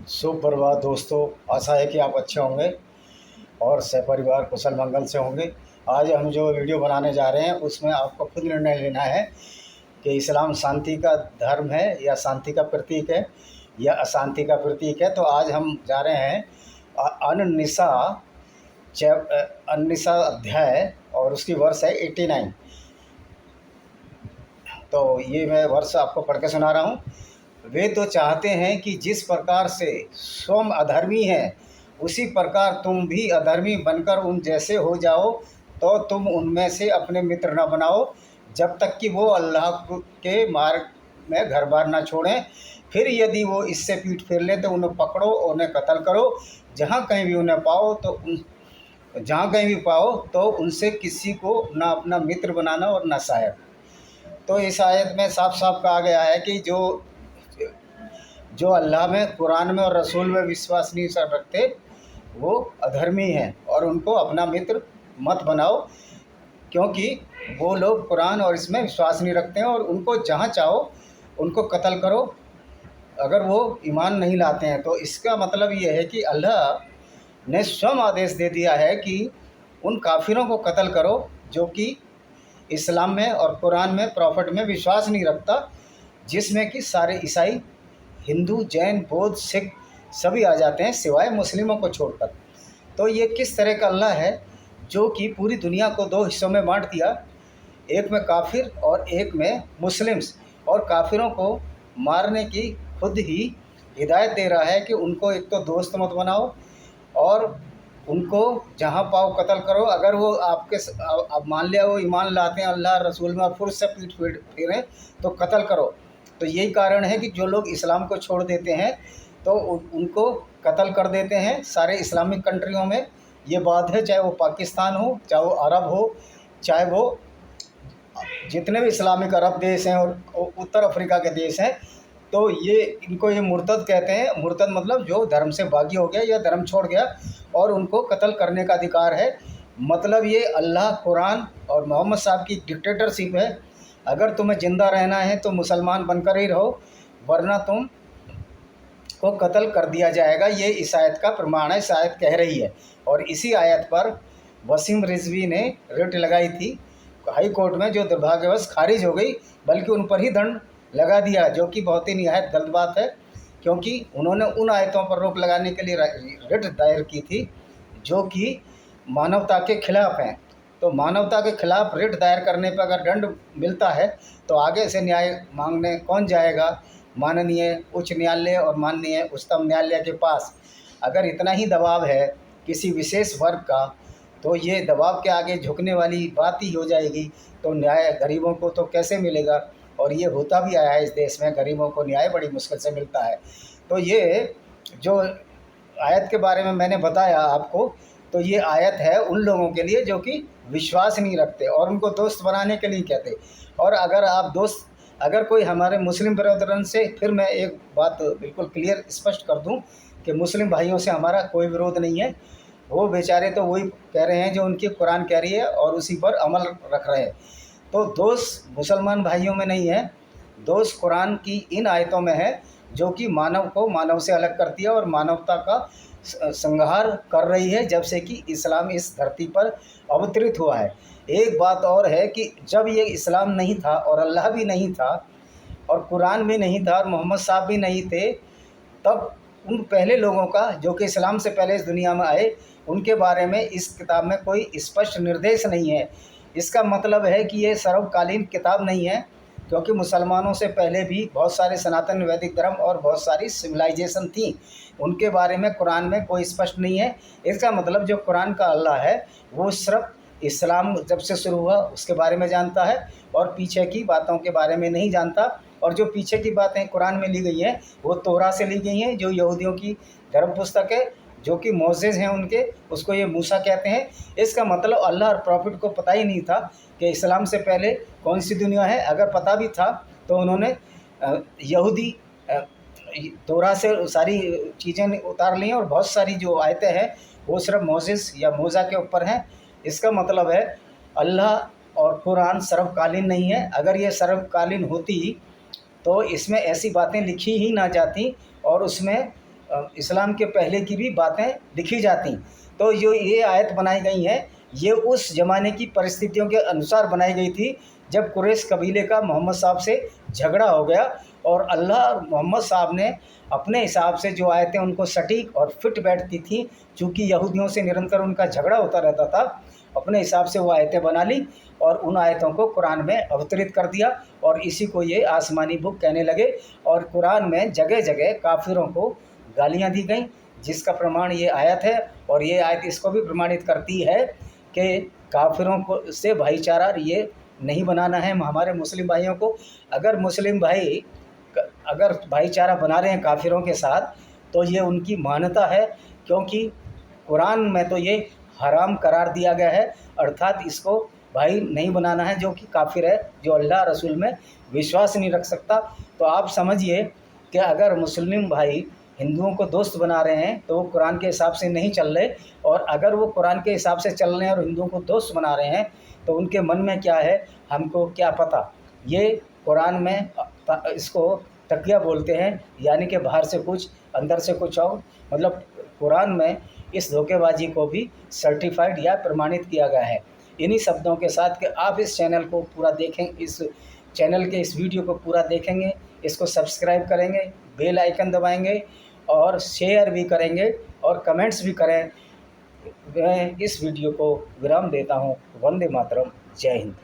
सुप्रभात दोस्तों। आशा है कि आप अच्छे होंगे और सपरिवार कुशल मंगल से होंगे। आज हम जो वीडियो बनाने जा रहे हैं उसमें आपको खुद निर्णय लेना है कि इस्लाम शांति का धर्म है या शांति का प्रतीक है या अशांति का प्रतीक है। तो आज हम जा रहे हैं अन-निसा अन-निसा अध्याय और उसकी वर्ष है 89। तो ये मैं वर्ष आपको पढ़ के सुना रहा हूँ। वे तो चाहते हैं कि जिस प्रकार से स्वयं अधर्मी हैं उसी प्रकार तुम भी अधर्मी बनकर उन जैसे हो जाओ, तो तुम उनमें से अपने मित्र न बनाओ जब तक कि वो अल्लाह के मार्ग में घर बार न छोड़ें। फिर यदि वो इससे पीठ फेर लें तो उन्हें पकड़ो और उन्हें कत्ल करो। जहाँ कहीं भी उन्हें पाओ तो उनसे किसी को ना अपना मित्र बनाना और ना सहायक। तो इस आयत में साफ साफ कहा गया है कि जो अल्लाह में, कुरान में और रसूल में विश्वास नहीं रखते वो अधर्मी हैं और उनको अपना मित्र मत बनाओ, क्योंकि वो लोग कुरान और इसमें विश्वास नहीं रखते हैं और उनको जहाँ चाहो उनको कत्ल करो अगर वो ईमान नहीं लाते हैं। तो इसका मतलब ये है कि अल्लाह ने स्वयं आदेश दे दिया है कि उन काफिरों को कत्ल करो जो कि इस्लाम में और कुरान में, प्रॉफिट में विश्वास नहीं रखता, जिसमें कि सारे ईसाई, हिंदू, जैन, बौद्ध, सिख सभी आ जाते हैं सिवाय मुस्लिमों को छोड़कर। तो ये किस तरह का अल्लाह है जो कि पूरी दुनिया को दो हिस्सों में बांट दिया, एक में काफिर और एक में मुस्लिम्स, और काफिरों को मारने की खुद ही हिदायत दे रहा है कि उनको एक तो दोस्त मत बनाओ और उनको जहाँ पाओ कत्ल करो। अगर वो आप मान लिया वो ईमान लाते हैं अल्लाह रसूल में और फिर से पीठ फेरें तो कत्ल करो। तो यही कारण है कि जो लोग इस्लाम को छोड़ देते हैं तो उनको कत्ल कर देते हैं सारे इस्लामिक कंट्रियों में। ये बात है, चाहे वो पाकिस्तान हो, चाहे वो अरब हो, चाहे वो जितने भी इस्लामिक अरब देश हैं और उत्तर अफ्रीका के देश हैं। तो ये इनको ये मुर्तद कहते हैं। मुर्तद मतलब जो धर्म से बागी हो गया या धर्म छोड़ गया, और उनको कत्ल करने का अधिकार है। मतलब ये अल्लाह, कुरान और मोहम्मद साहब की डिक्टेटरशिप है। अगर तुम्हें ज़िंदा रहना है तो मुसलमान बनकर ही रहो, वरना तुम को कत्ल कर दिया जाएगा। ये इस आयत का प्रमाण है, इस आयत कह रही है। और इसी आयत पर वसीम रिजवी ने रिट लगाई थी हाई कोर्ट में, जो दुर्भाग्यवश खारिज हो गई, बल्कि उन पर ही दंड लगा दिया, जो कि बहुत ही निहायत गलत बात है, क्योंकि उन्होंने उन आयतों पर रोक लगाने के लिए रिट दायर की थी जो कि मानवता के खिलाफ हैं। तो मानवता के खिलाफ रिट दायर करने पर अगर दंड मिलता है तो आगे से न्याय मांगने कौन जाएगा? माननीय उच्च न्यायालय और माननीय उच्चतम न्यायालय के पास। अगर इतना ही दबाव है किसी विशेष वर्ग का, तो ये दबाव के आगे झुकने वाली बात ही हो जाएगी। तो न्याय गरीबों को तो कैसे मिलेगा? और ये होता भी आया है इस देश में, गरीबों को न्याय बड़ी मुश्किल से मिलता है। तो ये जो आयत के बारे में मैंने बताया आपको, तो ये आयत है उन लोगों के लिए जो कि विश्वास नहीं रखते और उनको दोस्त बनाने के लिए कहते। और अगर कोई हमारे मुस्लिम ब्रदरन से, फिर मैं एक बात बिल्कुल क्लियर स्पष्ट कर दूं कि मुस्लिम भाइयों से हमारा कोई विरोध नहीं है। वो बेचारे तो वही कह रहे हैं जो उनकी कुरान कह रही है और उसी पर अमल रख रहे हैं। तो दोष मुसलमान भाइयों में नहीं है, दोष कुरान की इन आयतों में है जो कि मानव को मानव से अलग करती है और मानवता का संहार कर रही है जब से कि इस्लाम इस धरती पर अवतरित हुआ है। एक बात और है कि जब ये इस्लाम नहीं था और अल्लाह भी नहीं था और कुरान भी नहीं था और मोहम्मद साहब भी नहीं थे, तब उन पहले लोगों का जो कि इस्लाम से पहले इस दुनिया में आए, उनके बारे में इस किताब में कोई स्पष्ट निर्देश नहीं है। इसका मतलब है कि ये सर्वकालीन किताब नहीं है, क्योंकि मुसलमानों से पहले भी बहुत सारे सनातन वैदिक धर्म और बहुत सारी सिविलाइजेशन थी, उनके बारे में कुरान में कोई स्पष्ट नहीं है। इसका मतलब जो कुरान का अल्लाह है वो सिर्फ इस्लाम जब से शुरू हुआ उसके बारे में जानता है और पीछे की बातों के बारे में नहीं जानता। और जो पीछे की बातें कुरान में ली गई हैं वो तौरा से ली गई हैं, जो यहूदियों की धर्म पुस्तक है, जो कि मोसेस हैं उनके, उसको ये मूसा कहते हैं। इसका मतलब अल्लाह और प्रॉफिट को पता ही नहीं था कि इस्लाम से पहले कौन सी दुनिया है। अगर पता भी था तो उन्होंने यहूदी तौरा से सारी चीज़ें उतार ली हैं और बहुत सारी जो आयतें हैं वो सिर्फ मोसेस या मूसा के ऊपर हैं। इसका मतलब है अल्लाह और कुरान सर्वकालीन नहीं है। अगर ये सर्वकालीन होती तो इसमें ऐसी बातें लिखी ही ना जाती और उसमें इस्लाम के पहले की भी बातें लिखी जाती। तो जो ये आयत बनाई गई है, ये उस ज़माने की परिस्थितियों के अनुसार बनाई गई थी जब कुरैश कबीले का मोहम्मद साहब से झगड़ा हो गया, और अल्लाह और मोहम्मद साहब ने अपने हिसाब से जो आयतें उनको सटीक और फिट बैठती थी, चूँकि यहूदियों से निरंतर उनका झगड़ा होता रहता था, अपने हिसाब से वो आयतें बना ली और उन आयतों को कुरान में अवतरित कर दिया, और इसी को ये आसमानी बुक कहने लगे। और कुरान में जगह जगह काफिरों को गालियाँ दी गईं, जिसका प्रमाण ये आयत है। और ये आयत इसको भी प्रमाणित करती है कि काफिरों को से भाईचारा ये नहीं बनाना है हमारे मुस्लिम भाइयों को। अगर मुस्लिम भाई अगर भाईचारा बना रहे हैं काफिरों के साथ, तो ये उनकी मान्यता है, क्योंकि कुरान में तो ये हराम करार दिया गया है, अर्थात इसको भाई नहीं बनाना है जो कि काफिर है, जो अल्लाह रसूल में विश्वास नहीं रख सकता। तो आप समझिए कि अगर मुस्लिम भाई हिंदुओं को दोस्त बना रहे हैं तो वो कुरान के हिसाब से नहीं चल रहे, और अगर वो कुरान के हिसाब से चल रहे हैं और हिंदुओं को दोस्त बना रहे हैं तो उनके मन में क्या है हमको क्या पता। ये कुरान में इसको तकिया बोलते हैं, यानी कि बाहर से कुछ अंदर से कुछ और। मतलब कुरान में इस धोखेबाजी को भी सर्टिफाइड या प्रमाणित किया गया है। इन्हीं शब्दों के साथ कि आप इस चैनल को पूरा देखें, इस चैनल के इस वीडियो को पूरा देखेंगे, इसको सब्सक्राइब करेंगे, बेल आइकन दबाएंगे और शेयर भी करेंगे और कमेंट्स भी करें। मैं इस वीडियो को विराम देता हूँ। वंदे मातरम। जय हिंद।